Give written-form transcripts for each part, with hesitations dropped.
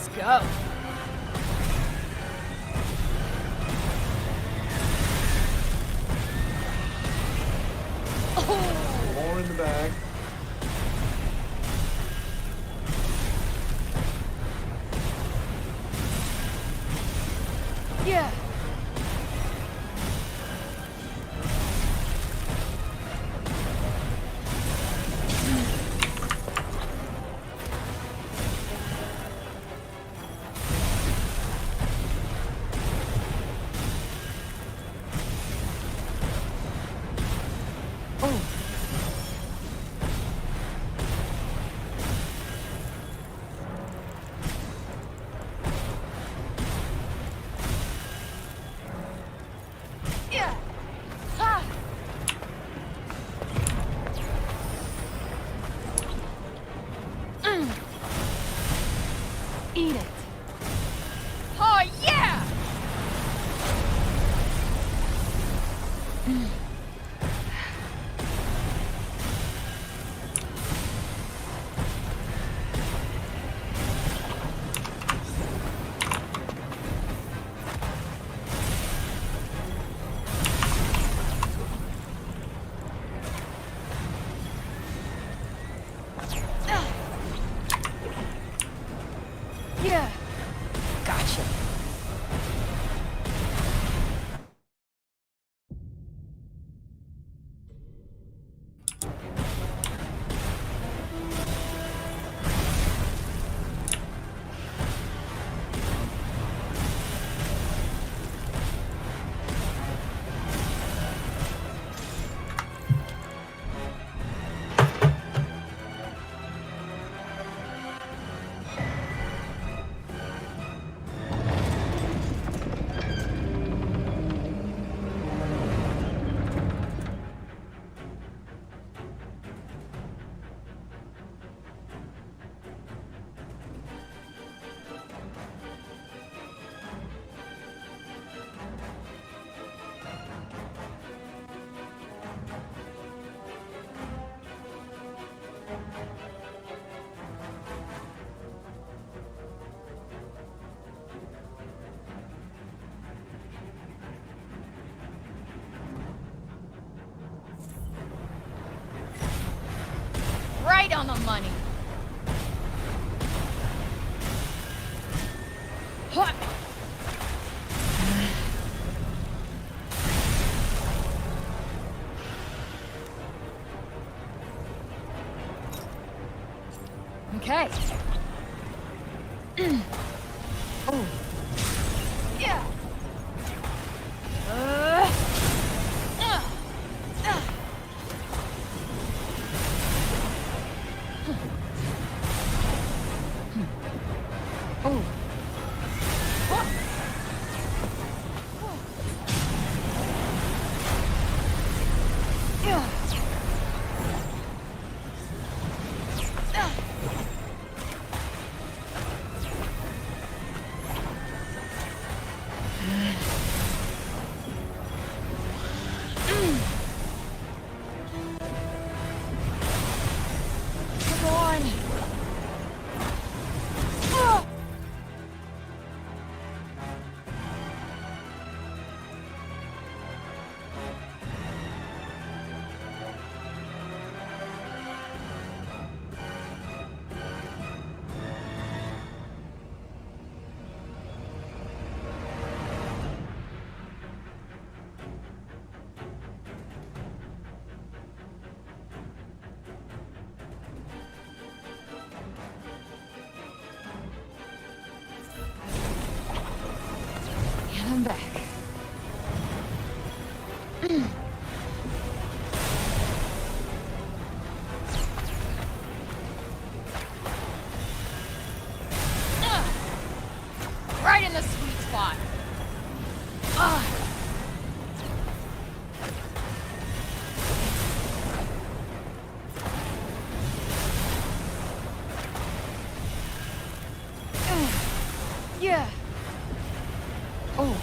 Let's go. Oh! More in the bag. Yeah. Oh. Yeah. Ha. Eat it. Oh yeah. Yeah. Gotcha. Right on the money. What? Okay. Oh. Yeah. Uh. Oh. Yeah. Come on. And I'm back. Right in the sweet spot. Yeah. Oh.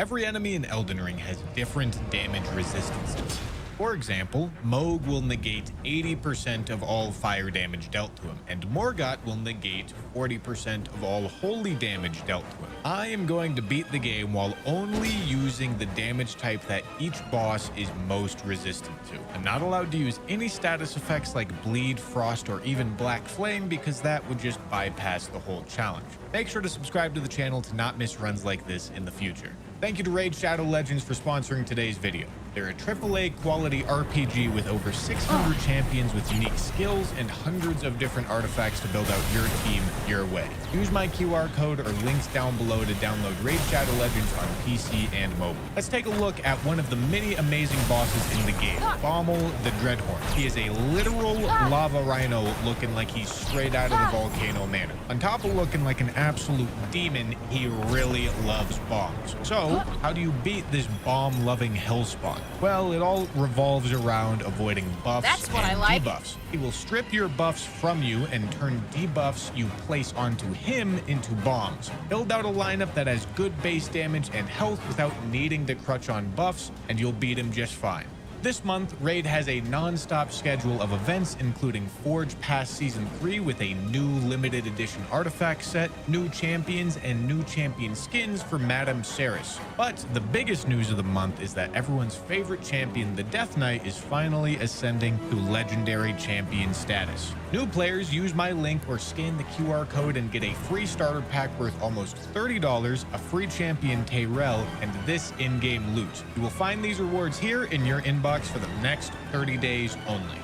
Every enemy in Elden Ring has different damage resistances. For example, Moog will negate 80% of all fire damage dealt to him, and Morgott will negate 40% of all holy damage dealt to him. I am going to beat the game while only using the damage type that each boss is most resistant to. I'm not allowed to use any status effects like Bleed, Frost, or even Black Flame because that would just bypass the whole challenge. Make sure to subscribe to the channel to not miss runs like this in the future. Thank you to Raid Shadow Legends for sponsoring today's video. They're a AAA quality RPG with over 600 champions with unique skills and hundreds of different artifacts to build out your team your way. Use my QR code or links down below to download Raid Shadow Legends on PC and mobile. Let's take a look at one of the many amazing bosses in the game, Bommel the Dreadhorn. He is a literal lava rhino looking like he's straight out of the Volcano Manor. On top of looking like an absolute demon, he really loves bombs. So, how do you beat this bomb-loving hellspawn? Well, it all revolves around avoiding buffs and debuffs. He will strip your buffs from you and turn debuffs you place onto him into bombs. Build out a lineup that has good base damage and health without needing to crutch on buffs, and you'll beat him just fine. This month, Raid has a non-stop schedule of events, including Forge Pass Season 3 with a new limited edition artifact set, new champions, and new champion skins for Madame Ceres. But the biggest news of the month is that everyone's favorite champion, the Death Knight, is finally ascending to legendary champion status. New players use my link or scan the QR code and get a free starter pack worth almost $30, a free champion Tyrell, and this in-game loot. You will find these rewards here in your inbox for the next 30 days only.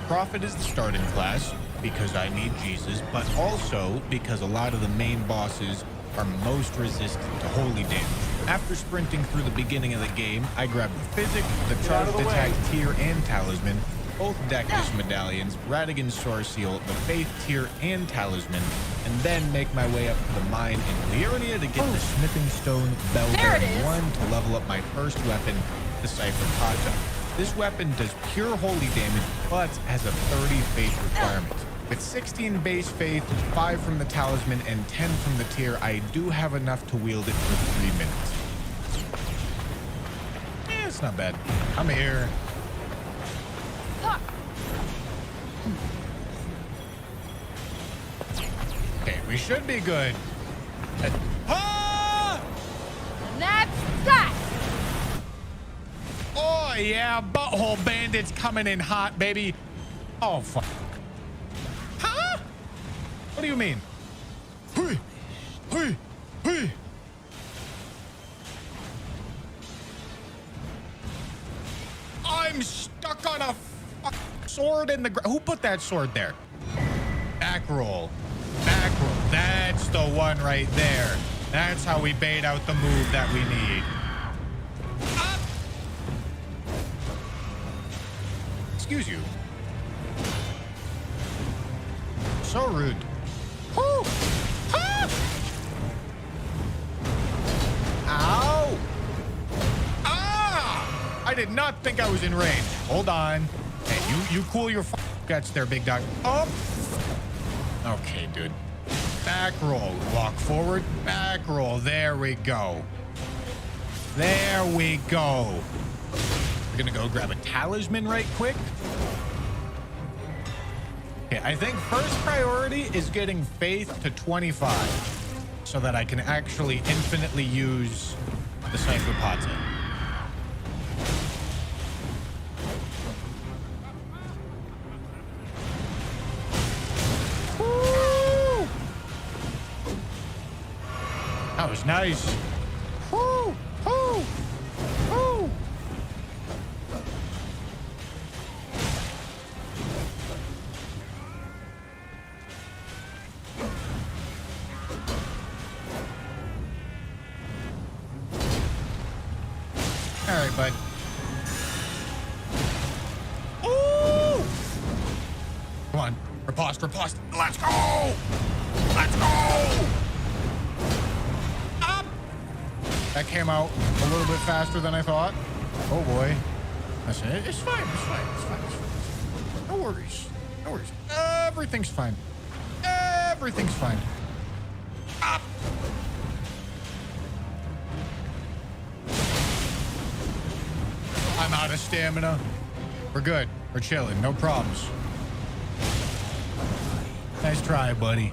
Prophet is the starting class because I need Jesus, but also because a lot of the main bosses are most resistant to holy damage. After sprinting through the beginning of the game, I grab the Physic, the Charged Attack Tier and Talisman, both Dectus medallions, Radigan's Sword Seal, the Faith Tier and Talisman, and then make my way up to the mine in Liurnia to get the Smithing Stone Bell Bearing 1 to level up my first weapon, the Cypher Kata. This weapon does pure holy damage, but has a 30 faith requirement. With 16 base faith, 5 from the Talisman, and 10 from the tier, I do have enough to wield it for 3 minutes. Yeah, it's not bad. I'm here. Okay, we should be good. Ah! And that's that! Oh, yeah, Butthole Bandits coming in hot, baby. Oh, fuck. Huh? What do you mean? Hey, hey, hey. I'm stuck on a sword in the ground. Who put that sword there? Back roll. Back roll. That's the one right there. That's how we bait out the move that we need. Up. Excuse you. So rude. Woo. Ah. Ow. Ah! I did not think I was in range. Hold on. Hey, you cool your guts there, big dog. Oh. Okay, dude. Back roll. Walk forward. Back roll. There we go. There we go. We're gonna go grab a talisman right quick. Okay, I think first priority is getting faith to 25 so that I can actually infinitely use the Cypher Pata. That was nice. Woo, woo, woo. All right, bud. Ooh. Come on, riposte, riposte. Let's go. Let's go. That came out a little bit faster than I thought. Oh boy. Listen, it's fine, it's fine, it's fine, it's fine. No worries, no worries. Everything's fine. Everything's fine. Up. I'm out of stamina. We're good. We're chilling. No problems. Nice try, buddy.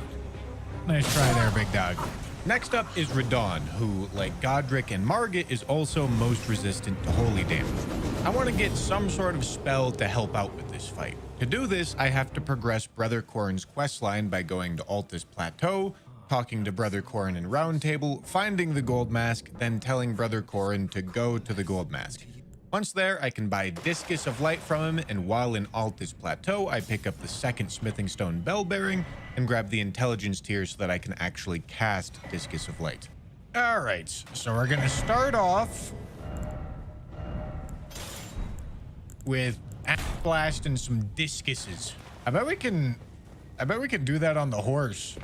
Nice try there, big dog. Next up is Reborn, who, like Godric and Margit, is also most resistant to holy damage. I want to get some sort of spell to help out with this fight. To do this, I have to progress Brother Corrin's questline by going to Altus Plateau, talking to Brother Corrin in Round Table, finding the gold mask, then telling Brother Corrin to go to the gold mask. Once there, I can buy Discus of Light from him, and while in Altus Plateau, I pick up the second Smithing Stone Bell Bearing and grab the Intelligence tier so that I can actually cast Discus of Light. All right, so we're gonna start off with Axe Blast and some Discuses. I bet we can do that on the horse.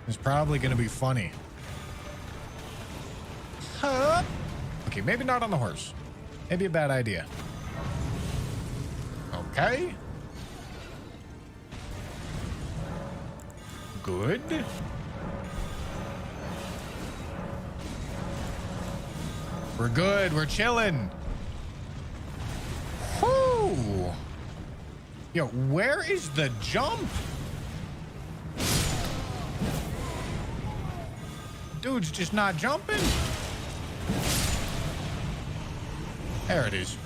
It's probably gonna be funny. Huh? Okay, maybe not on the horse. Maybe a bad idea. Okay. Good. We're good. We're chilling. Whoo. Yo, where is the jump? Dude's just not jumping. There it is.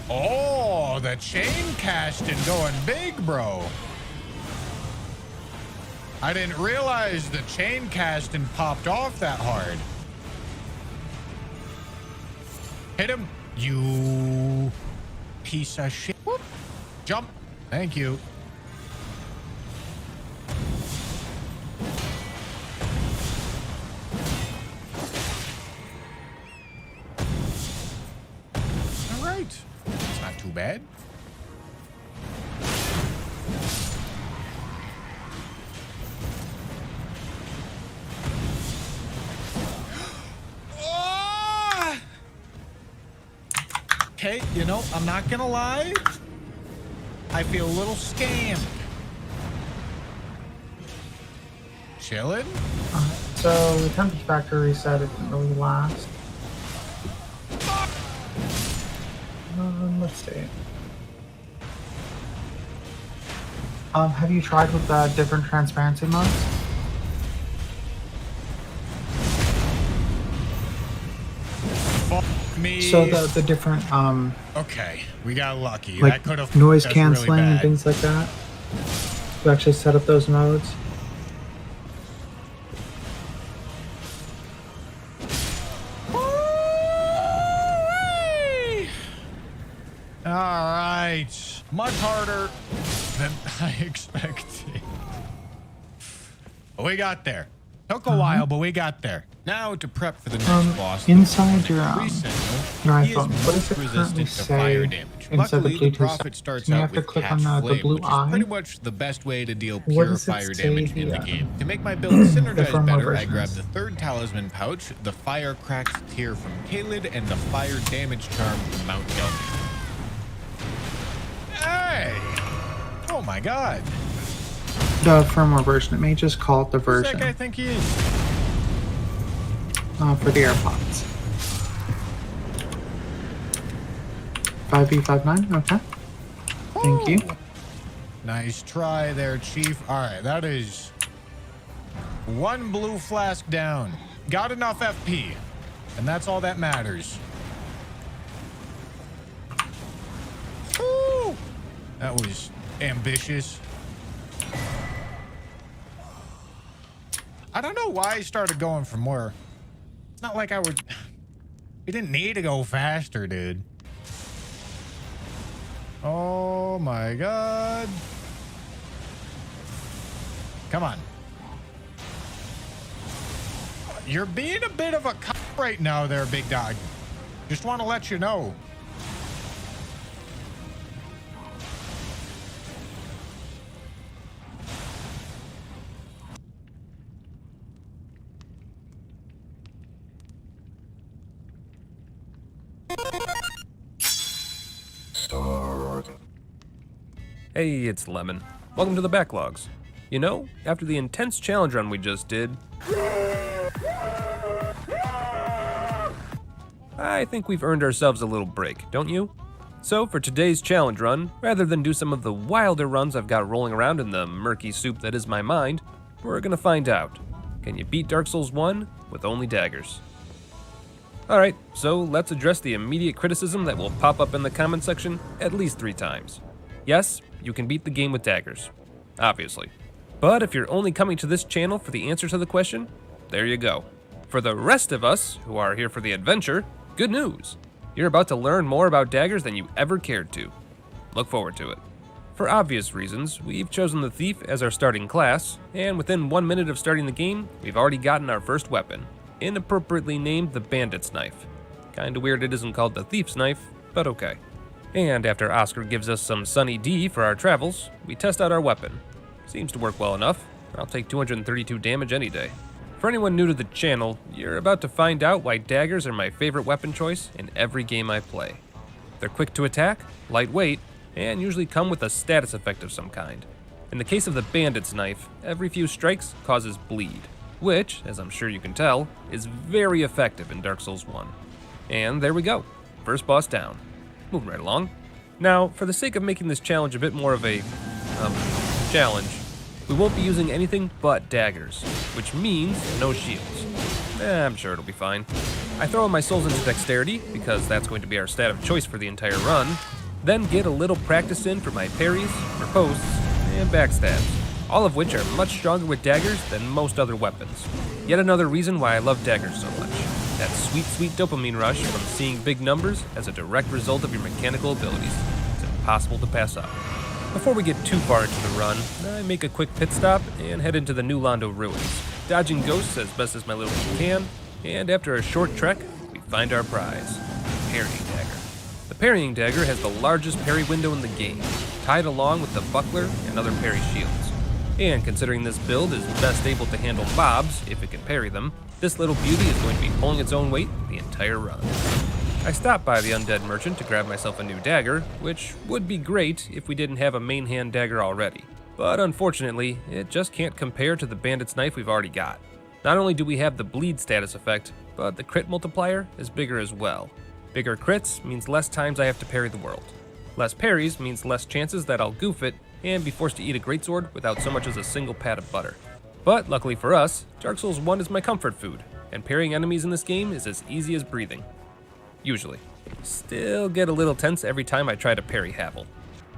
Oh, the chain casting going big, bro. I didn't realize the chain casting popped off that hard. Hit him, you piece of shit. Whoop. Jump. Thank you. It's not too bad. Oh! Okay, you know, I'm not gonna lie. I feel a little scammed. Chilling? So the temperature factor reset, it didn't really last. Let's see. Have you tried with the different transparency modes? Fuck me. So the different Okay, we got lucky. like that could have noise that's canceling really and bad. things like that. You actually set up those modes. All right, much harder than I expected. But we got there. Took a while, but we got there. Now to prep for the next boss. Inside your Sentinel, he is iPhone, what does most it currently resistant to fire say damage. inside the Luckily, the Bluetooth Prophet settings? starts You out have to with click Catch on the Flame, blue which is eye. pretty much the best way to deal What pure does it fire say damage in the here? game. To make my build synergize firmware better, I versions. grabbed the third talisman pouch, the Fire Cracked tier from Kaled, and the Fire Damage Charm from Mount Gelmi. Hey! Oh my god. The firmware version. It may just call it the Who's that version guy think he is? for the AirPods. 5V59. Okay. Thank you. Nice try there, Chief. All right, that is one blue flask down. Got enough FP, and that's all that matters. Woo! That was ambitious. I don't know why I started going for more. It's not like I would... We didn't need to go faster, dude. Oh my god. Come on. You're being a bit of a cop right now there, big dog. Just want to let you know. Hey, it's Lemon. Welcome to the Backlogs. You know, after the intense challenge run we just did, I think we've earned ourselves a little break, don't you? So for today's challenge run, rather than do some of the wilder runs I've got rolling around in the murky soup that is my mind, we're gonna find out. Can you beat Dark Souls 1 with only daggers? Alright, so let's address the immediate criticism that will pop up in the comment section at least 3 times. Yes, you can beat the game with daggers, obviously. But if you're only coming to this channel for the answer to the question, there you go. For the rest of us, who are here for the adventure, good news. You're about to learn more about daggers than you ever cared to. Look forward to it. For obvious reasons, we've chosen the Thief as our starting class, and within 1 minute of starting the game, we've already gotten our first weapon, inappropriately named the Bandit's Knife. Kinda weird it isn't called the Thief's Knife, but okay. And after Oscar gives us some Sunny D for our travels, we test out our weapon. Seems to work well enough. I'll take 232 damage any day. For anyone new to the channel, you're about to find out why daggers are my favorite weapon choice in every game I play. They're quick to attack, lightweight, and usually come with a status effect of some kind. In the case of the Bandit's Knife, every few strikes causes bleed, which, as I'm sure you can tell, is very effective in Dark Souls 1. And there we go, first boss down. Moving right along. Now, for the sake of making this challenge a bit more of a challenge, we won't be using anything but daggers, which means no shields. I'm sure it'll be fine. I throw in my souls into dexterity, because that's going to be our stat of choice for the entire run, then get a little practice in for my parries, riposts, and backstabs, all of which are much stronger with daggers than most other weapons. Yet another reason why I love daggers so much. That sweet, sweet dopamine rush from seeing big numbers as a direct result of your mechanical abilities. It's impossible to pass up. Before we get too far into the run, I make a quick pit stop and head into the New Londo ruins, dodging ghosts as best as my little feet can, and after a short trek, we find our prize, the parrying dagger. The parrying dagger has the largest parry window in the game, tied along with the buckler and other parry shields. And considering this build is best able to handle mobs, if it can parry them, this little beauty is going to be pulling its own weight the entire run. I stopped by the undead merchant to grab myself a new dagger, which would be great if we didn't have a main hand dagger already. But unfortunately, it just can't compare to the Bandit's Knife we've already got. Not only do we have the bleed status effect, but the crit multiplier is bigger as well. Bigger crits means less times I have to parry the world. Less parries means less chances that I'll goof it and be forced to eat a greatsword without so much as a single pat of butter. But luckily for us, Dark Souls 1 is my comfort food, and parrying enemies in this game is as easy as breathing. Usually. Still get a little tense every time I try to parry Havel.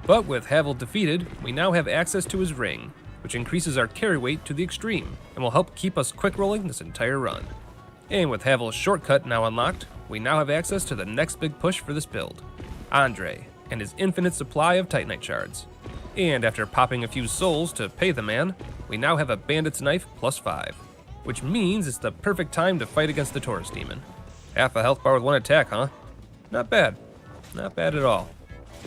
But with Havel defeated, we now have access to his ring, which increases our carry weight to the extreme, and will help keep us quick rolling this entire run. And with Havel's shortcut now unlocked, we now have access to the next big push for this build, Andre, and his infinite supply of Titanite shards. And after popping a few souls to pay the man, we now have a Bandit's Knife +5, which means it's the perfect time to fight against the Taurus demon. Half a health bar with 1 attack, huh? Not bad. Not bad at all.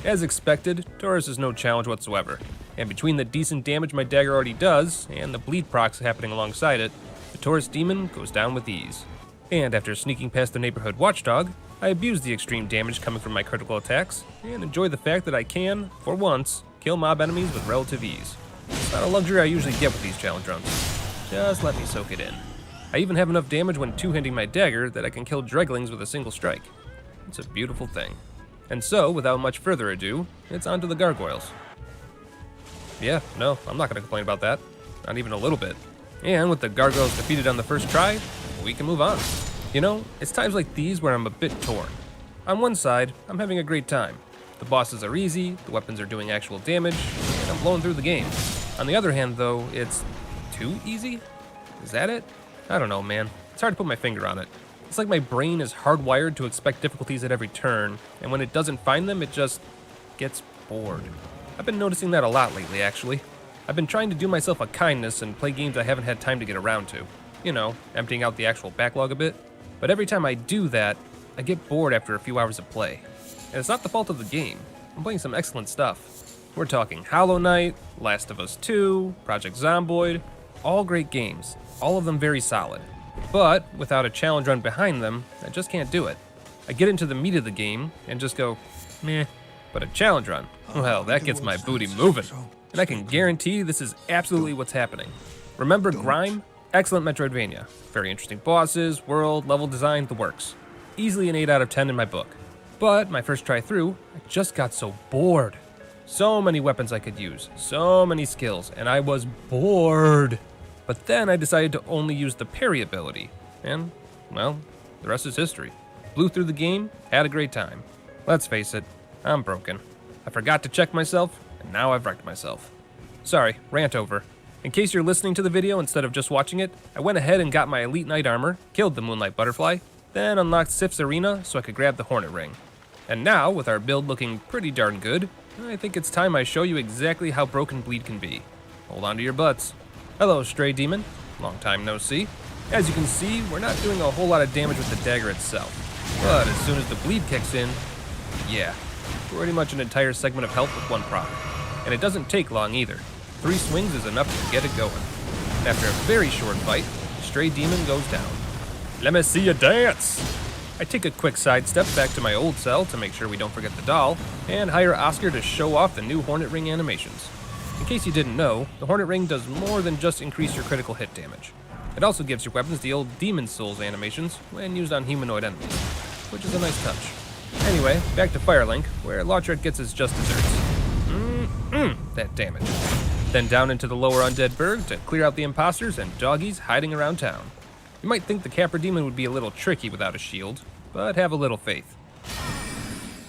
As expected, Taurus is no challenge whatsoever, and between the decent damage my dagger already does, and the bleed procs happening alongside it, the Taurus demon goes down with ease. And after sneaking past the neighborhood watchdog, I abuse the extreme damage coming from my critical attacks, and enjoy the fact that I can, for once, kill mob enemies with relative ease. It's not a luxury I usually get with these challenge runs. Just let me soak it in. I even have enough damage when two-handing my dagger that I can kill dreglings with a single strike. It's a beautiful thing. And so, without much further ado, it's on to the gargoyles. Yeah, no, I'm not going to complain about that. Not even a little bit. And with the gargoyles defeated on the first try, we can move on. You know, it's times like these where I'm a bit torn. On one side, I'm having a great time. The bosses are easy, the weapons are doing actual damage, and I'm blowing through the game. On the other hand, though, it's too easy? Is that it? I don't know, man. It's hard to put my finger on it. It's like my brain is hardwired to expect difficulties at every turn, and when it doesn't find them, it just gets bored. I've been noticing that a lot lately, actually. I've been trying to do myself a kindness and play games I haven't had time to get around to. You know, emptying out the actual backlog a bit. But every time I do that, I get bored after a few hours of play. And it's not the fault of the game. I'm playing some excellent stuff. We're talking Hollow Knight, Last of Us 2, Project Zomboid, all great games, all of them very solid. But without a challenge run behind them, I just can't do it. I get into the meat of the game and just go, meh. But a challenge run, well, that gets my booty moving. And I can guarantee this is absolutely what's happening. Remember Grime? Excellent Metroidvania. Very interesting bosses, world, level design, the works. easily an 8 out of 10 in my book. But my first try through, I just got so bored. So many weapons I could use, so many skills, and I was bored. But then I decided to only use the parry ability, and, well, the rest is history. Blew through the game, had a great time. Let's face it, I'm broken. I forgot to check myself, and now I've wrecked myself. Sorry, rant over. In case you're listening to the video instead of just watching it, I went ahead and got my Elite Knight armor, killed the Moonlight Butterfly, then unlocked Sif's Arena so I could grab the Hornet Ring. And now, with our build looking pretty darn good, I think it's time I show you exactly how broken Bleed can be. Hold on to your butts. Hello, Stray Demon. Long time no see. As you can see, we're not doing a whole lot of damage with the dagger itself. But as soon as the bleed kicks in, yeah, pretty much an entire segment of health with one proc. And it doesn't take long either. 3 swings is enough to get it going. After a very short fight, Stray Demon goes down. Let me see you dance! I take a quick sidestep back to my old cell to make sure we don't forget the doll, and hire Oscar to show off the new Hornet Ring animations. In case you didn't know, the Hornet Ring does more than just increase your critical hit damage. It also gives your weapons the old Demon Souls animations when used on humanoid enemies, which is a nice touch. Anyway, back to Firelink, where Lautrec gets his just desserts. That damage. Then down into the lower Undead Burg to clear out the imposters and doggies hiding around town. You might think the Capra Demon would be a little tricky without a shield, but have a little faith.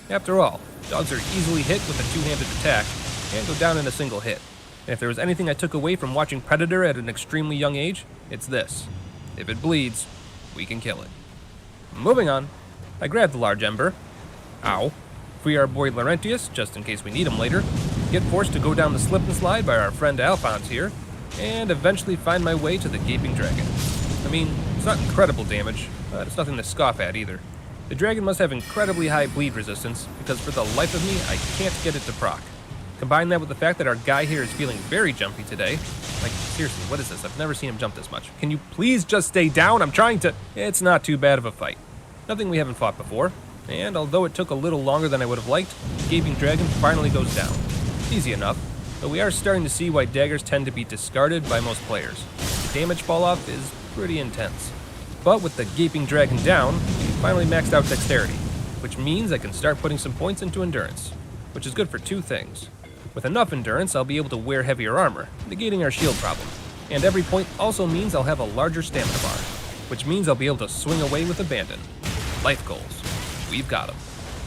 After all, dogs are easily hit with a two-handed attack and go down in a single hit. And if there was anything I took away from watching Predator at an extremely young age, it's this. If it bleeds, we can kill it. Moving on, I grab the large ember. Ow. Free our boy Laurentius, just in case we need him later. Get forced to go down the slip and slide by our friend Alphonse here, and eventually find my way to the Gaping Dragon. I mean, it's not incredible damage, but it's nothing to scoff at either. The dragon must have incredibly high bleed resistance, because for the life of me, I can't get it to proc. Combine that with the fact that our guy here is feeling very jumpy today. Like, seriously, what is this? I've never seen him jump this much. Can you please just stay down? I'm trying to... It's not too bad of a fight. Nothing we haven't fought before, and although it took a little longer than I would have liked, the Gaping Dragon finally goes down. Easy enough, but we are starting to see why daggers tend to be discarded by most players. The damage fall-off is pretty intense. But with the Gaping Dragon down, we finally maxed out dexterity, which means I can start putting some points into endurance, which is good for 2 things. With enough endurance, I'll be able to wear heavier armor, negating our shield problem. And every point also means I'll have a larger stamina bar, which means I'll be able to swing away with abandon. Life goals. We've got them.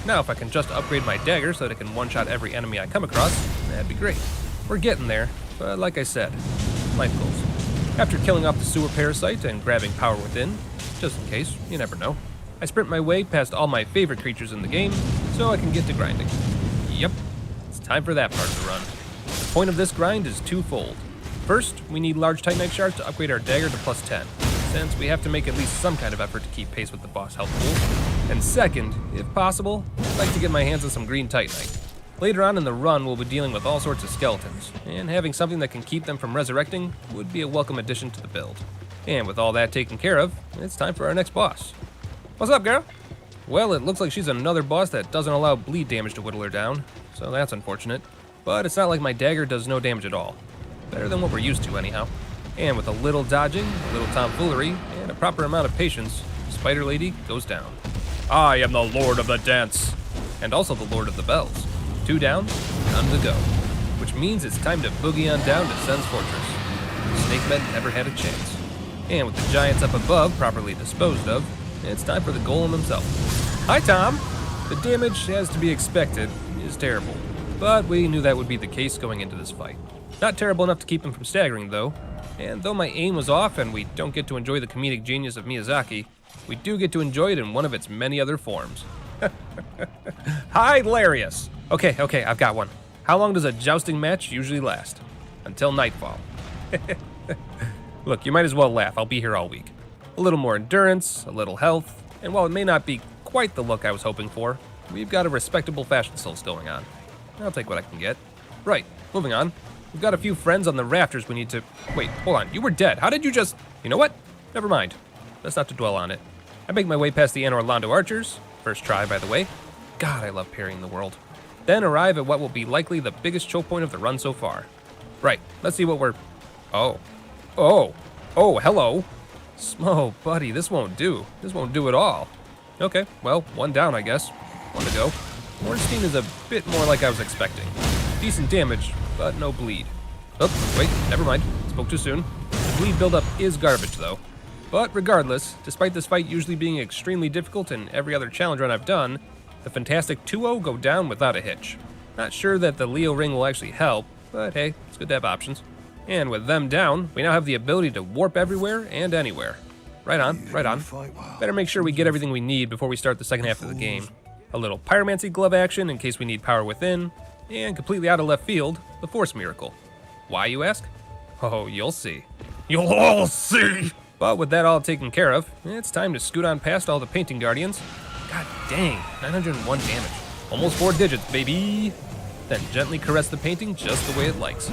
Now if I can just upgrade my dagger so that I can one-shot every enemy I come across, that'd be great. We're getting there, but like I said, life goals. After killing off the sewer parasite and grabbing power within, just in case, you never know, I sprint my way past all my favorite creatures in the game so I can get to grinding. Yep, it's time for that part of the run. The point of this grind is twofold. First, we need large Titanite shards to upgrade our dagger to +10, since we have to make at least some kind of effort to keep pace with the boss health pool. And second, if possible, I'd like to get my hands on some green Titanite. Later on in the run, we'll be dealing with all sorts of skeletons, and having something that can keep them from resurrecting would be a welcome addition to the build. And with all that taken care of, it's time for our next boss. What's up, girl? Well, it looks like she's another boss that doesn't allow bleed damage to whittle her down, so that's unfortunate. But it's not like my dagger does no damage at all. Better than what we're used to, anyhow. And with a little dodging, a little tomfoolery, and a proper amount of patience, Spider Lady goes down. I am the Lord of the Dance, and also the Lord of the Bells. 2 down, none to go. Which means it's time to boogie on down to Sen's Fortress. Snakemen never had a chance. And with the giants up above properly disposed of, it's time for the golem himself. Hi, Tom! The damage, as to be expected, is terrible. But we knew that would be the case going into this fight. Not terrible enough to keep him from staggering, though. And though my aim was off and we don't get to enjoy the comedic genius of Miyazaki, we do get to enjoy it in one of its many other forms. Hilarious! Okay, I've got one. How long does a jousting match usually last? Until nightfall. Look, you might as well laugh. I'll be here all week. A little more endurance, a little health, and while it may not be quite the look I was hoping for, we've got a respectable fashion sense going on. I'll take what I can get. Right, moving on. We've got a few friends on the rafters we need to... Wait, hold on. You were dead. How did you just... You know what? Never mind. Let's not to dwell on it. I make my way past the Anor Londo archers. First try, by the way. God, I love parrying the world. Then arrive at what will be likely the biggest choke point of the run so far. Right, let's see what we're... Oh, hello. Smo, buddy, this won't do. This won't do at all. Okay, well, one down, I guess. One to go. Ornstein is a bit more like I was expecting. Decent damage, but no bleed. Oh, wait, never mind. Spoke too soon. The bleed buildup is garbage, though. But regardless, despite this fight usually being extremely difficult in every other challenge run I've done, the fantastic 2-0 go down without a hitch. Not sure that the Leo ring will actually help, but hey, it's good to have options. And with them down, we now have the ability to warp everywhere and anywhere. Right on, right on. Better make sure we get everything we need before we start the second half of the game. A little pyromancy glove action in case we need power within, and completely out of left field, the force miracle. Why, you ask? Oh, you'll see. You'll all see! But with that all taken care of, it's time to scoot on past all the painting guardians. God dang, 901 damage. Almost 4 digits, baby! Then gently caress the painting just the way it likes.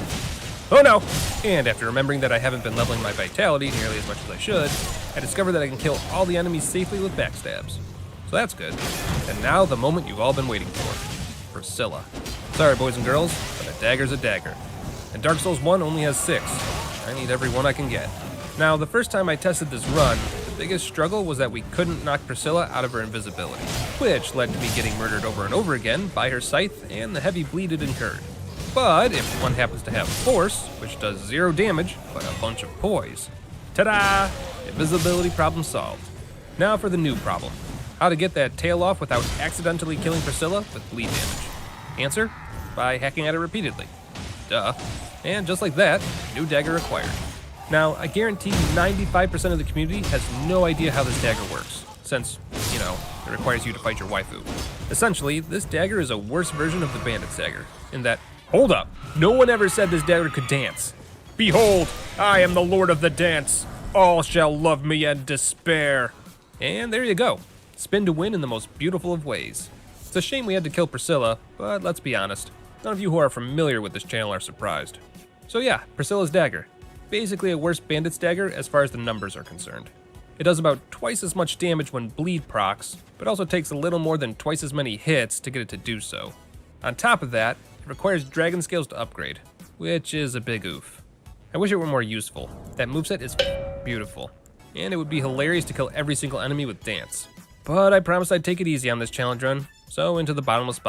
Oh no! And after remembering that I haven't been leveling my vitality nearly as much as I should, I discovered that I can kill all the enemies safely with backstabs. So that's good. And now the moment you've all been waiting for. Priscilla. Sorry boys and girls, but a dagger's a dagger. And Dark Souls 1 only has 6. I need every one I can get. Now, the first time I tested this run, the biggest struggle was that we couldn't knock Priscilla out of her invisibility, which led to me getting murdered over and over again by her scythe and the heavy bleed it incurred. But if one happens to have force, which does 0 damage, but a bunch of poise, ta-da! Invisibility problem solved. Now for the new problem. How to get that tail off without accidentally killing Priscilla with bleed damage. Answer? By hacking at it repeatedly. Duh. And just like that, new dagger required. Now, I guarantee 95% of the community has no idea how this dagger works, since, it requires you to fight your waifu. Essentially, this dagger is a worse version of the bandit's dagger, in that, hold up, no one ever said this dagger could dance. Behold, I am the lord of the dance. All shall love me and despair. And there you go. Spin to win in the most beautiful of ways. It's a shame we had to kill Priscilla, but let's be honest, none of you who are familiar with this channel are surprised. So yeah, Priscilla's dagger. Basically a worse bandit's dagger as far as the numbers are concerned. It does about twice as much damage when bleed procs, but also takes a little more than twice as many hits to get it to do so. On top of that, it requires dragon scales to upgrade, which is a big oof. I wish it were more useful. That moveset is beautiful, and it would be hilarious to kill every single enemy with dance. But I promised I'd take it easy on this challenge run, so into the bottomless box